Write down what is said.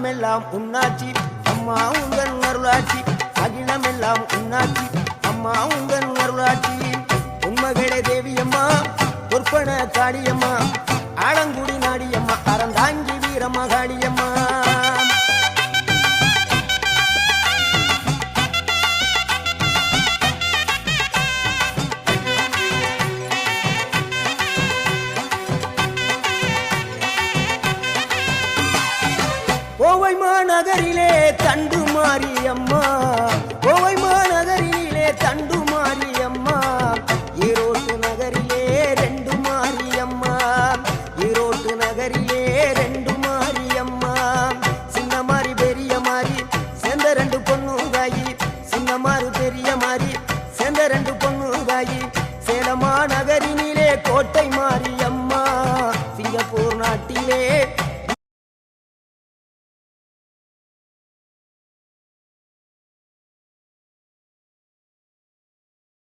அகிலமெல்லாம் உன்னாட்சி அம்மா உந்தன் அருளாட்சி அகிலமெல்லாம் உன்னாட்சி அம்மா உந்தன் அருளாட்சி உண்மகளே தேவியம்மா பொற்பன காளியம்மா ஆலங்குடி நாடியம்மா அறந்தாங்கி வீரம்மா காளியம்மா கோவை மாநகரிலே தண்டு மாரியம்மா கோவை